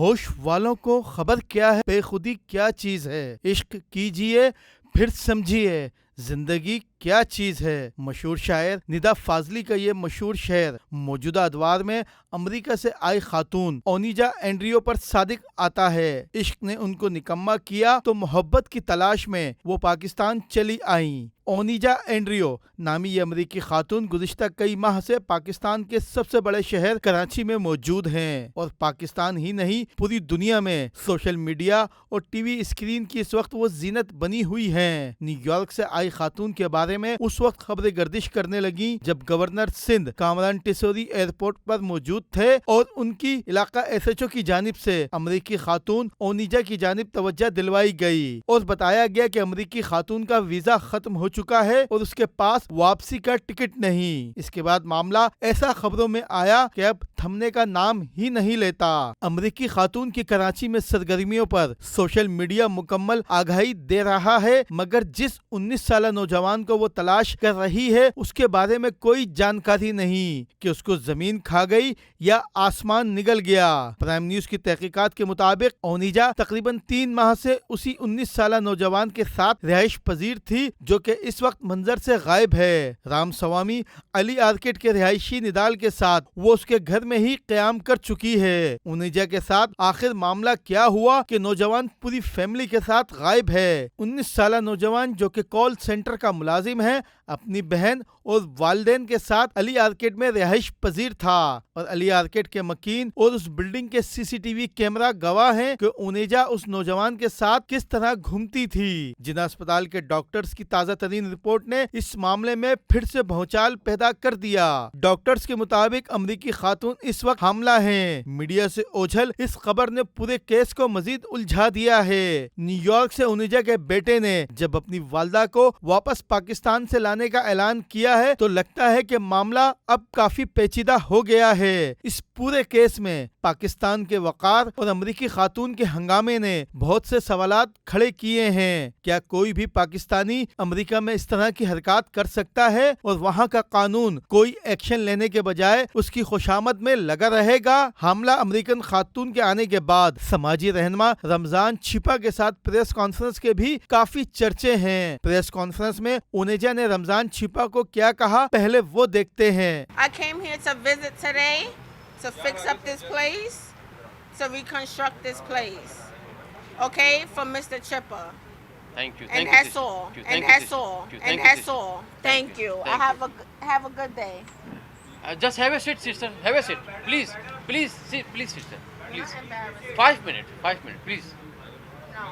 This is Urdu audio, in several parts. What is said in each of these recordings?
ہوش والوں کو خبر کیا ہے بے خودی کیا چیز ہے، عشق کیجئے پھر سمجھیے زندگی کیا چیز ہے۔ مشہور شاعر ندا فاضلی کا یہ مشہور شعر موجودہ ادوار میں امریکہ سے آئی خاتون اونیجا اینڈریو پر صادق آتا ہے۔ عشق نے ان کو نکما کیا تو محبت کی تلاش میں وہ پاکستان چلی آئیں۔ اونیجا اینڈریو نامی یہ امریکی خاتون گزشتہ کئی ماہ سے پاکستان کے سب سے بڑے شہر کراچی میں موجود ہیں اور پاکستان ہی نہیں پوری دنیا میں سوشل میڈیا اور ٹی وی اسکرین کی اس وقت وہ زینت بنی ہوئی ہیں۔ نیو یارک سے آئی خاتون کے بارے میں اس وقت خبریں گردش کرنے لگیں جب گورنر سندھ کامران ٹیسوری ایئرپورٹ پر موجود تھے اور ان کی علاقہ ایس ایچ او کی جانب سے امریکی خاتون اونیجا کی جانب توجہ دلوائی گئی اور بتایا گیا کہ امریکی خاتون کا ویزا ختم ہو چکا ہے اور اس کے پاس واپسی کا ٹکٹ نہیں۔ اس کے بعد معاملہ ایسا خبروں میں آیا کہ اب تھمنے کا نام ہی نہیں لیتا۔ امریکی خاتون کی کراچی میں سرگرمیوں پر سوشل میڈیا مکمل آگاہی دے رہا ہے، مگر جس 19 سالہ نوجوان کو وہ تلاش کر رہی ہے اس کے بارے میں کوئی جانکاری نہیں کہ اس کو زمین کھا گئی یا آسمان نگل گیا۔ پرائم نیوز کی تحقیقات کے مطابق اونیجا تقریباً 3 ماہ سے اسی 19 سالہ نوجوان کے ساتھ رہائش پذیر تھی جو کہ اس وقت منظر سے غائب ہے۔ رام سوامی علی آرکیڈ کے رہائشی ندال کے ساتھ وہ اس کے گھر میں ہی قیام کر چکی ہے۔ اونیجا کے ساتھ آخر معاملہ کیا ہوا کہ نوجوان پوری فیملی کے ساتھ غائب ہے۔ 19 سالہ نوجوان جو کہ کال سینٹر کا ملازم ہے اپنی بہن اور والدین کے ساتھ علی آرکیڈ میں رہائش پذیر تھا اور علی آرکیڈ کے مکین اور اس بلڈنگ کے سی سی ٹی وی کیمرہ گواہ ہیں کہ اونیجا اس نوجوان کے ساتھ کس طرح گھومتی تھی۔ جناح اسپتال کے ڈاکٹرز کی تازہ ترین رپورٹ نے اس معاملے میں پھر سے بھونچال پیدا کر دیا۔ ڈاکٹرز کے مطابق امریکی خاتون اس وقت حاملہ ہیں۔ میڈیا سے اوجھل اس خبر نے پورے کیس کو مزید الجھا دیا ہے۔ نیو یارک سے اونیجا کے بیٹے نے جب اپنی والدہ کو واپس پاکستان سے لانے کا اعلان کیا ہے تو لگتا ہے کہ معاملہ اب کافی پیچیدہ ہو گیا ہے۔ اس پورے کیس میں پاکستان کے وقار اور امریکی خاتون کے ہنگامے نے بہت سے سوالات کھڑے کیے ہیں۔ کیا کوئی بھی پاکستانی امریکہ میں اس طرح کی حرکات کر سکتا ہے اور وہاں کا قانون کوئی ایکشن لینے کے بجائے اس کی خوشامد میں لگا رہے گا؟ حاملہ امریکن خاتون کے آنے کے بعد سماجی رہنما رمضان چھپا کے ساتھ پریس کانفرنس کے بھی کافی چرچے ہیں۔ پریس کانفرنس میں اونیجا نے رمضان چھپا کو کیا کہا پہلے وہ دیکھتے ہیں۔ I came here to visit today, to fix up this place, to reconstruct this place. Okay, from Mr. Chipper. Thank you. And that's all. And that's all. And that's all. Thank you. I have a good day. Just have a seat, sister. Have a seat. Please. Please sit. Please, sister. Please. I'm embarrassed. 5 minutes. 5 minutes. Please. No.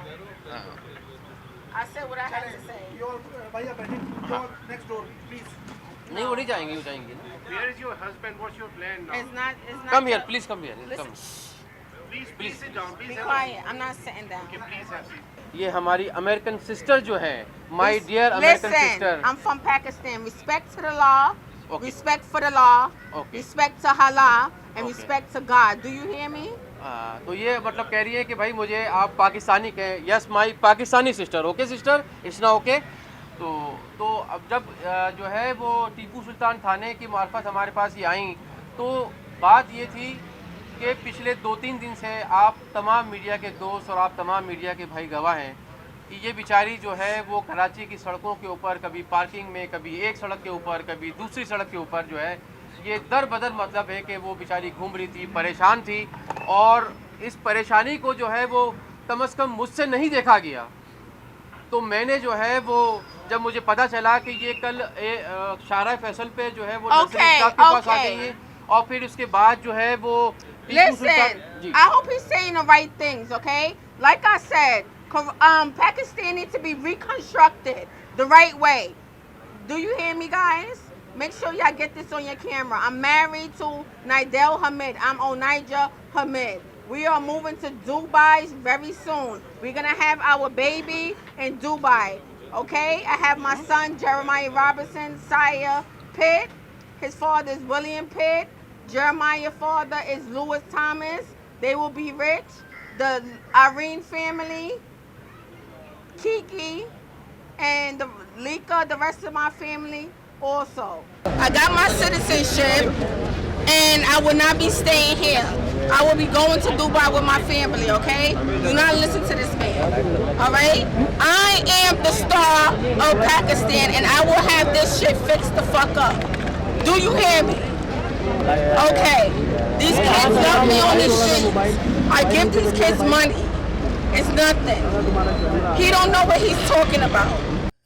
I said what I had to say. Next door, please. نہیں وہ نہیں جائیں گے، وہ جائیں گے. Where is your husband? What's your plan now? It's not. Come here. Please come here. Listen. Please sit down. Please Be have a quiet. I'm not sitting down. seat. Please have a seat. یہ ہماری امریکن سسٹر جو ہے، my dear American Listen, sister. I'm from Pakistan. Respect to the law. Okay. Respect for the law. Okay. Respect to halal. And Okay. respect to God. Do you hear me? تو یہ مطلب کہہ رہی ہے کہ بھائی مجھے آپ پاکستانی کہیں. Yes my Pakistani sister. Okay sister, it's نا اوکے. تو اب جب جو ہے وہ ٹیپو سلطان تھانے کی معرفت ہمارے پاس یہ آئیں تو بات یہ تھی کہ پچھلے 2-3 دن سے آپ تمام میڈیا کے دوست اور آپ تمام میڈیا کے بھائی گواہ ہیں کہ یہ بیچاری جو ہے وہ کراچی کی سڑکوں کے اوپر کبھی پارکنگ میں، کبھی ایک سڑک کے اوپر، کبھی دوسری سڑک کے اوپر جو ہے یہ در بدر مطلب ہے کہ وہ بیچاری گھوم رہی تھی، پریشان تھی. اور اس پریشانی کو جو ہے وہ کم از کم مجھ سے نہیں دیکھا گیا. تو میں نے جو ہے وہ جب مجھے پتا چلا کہ یہ کل شارع فیصل پہ جو ہے وہ نظر کے پاس آ گئی ہے اور پھر اس کے بعد جو ہے وہ Listen, I hope he's saying the right things, okay? Like I said, Pakistan needs to be reconstructed the right way. Do you hear me, guys? Make sure y'all get this on your camera. I'm married to Naidel Hamid. I'm Onija Hamid. We are moving to Dubai very soon. We're going to have our baby in Dubai, okay? I have my son, Jeremiah Robinson, Sire Pitt. His father is William Pitt. Jeremiah's father is Louis Thomas. They will be rich. The Irene family, Kiki, and Lika, the rest of my family also. I got my citizenship. and I will not be staying here. I will be going to Dubai with my family, okay? Do not listen to this man, all right? I am the star of Pakistan, and I will have this shit fixed the fuck up. Do you hear me? Okay. These kids love me on these streets. I give these kids money. It's nothing. He don't know what he's talking about.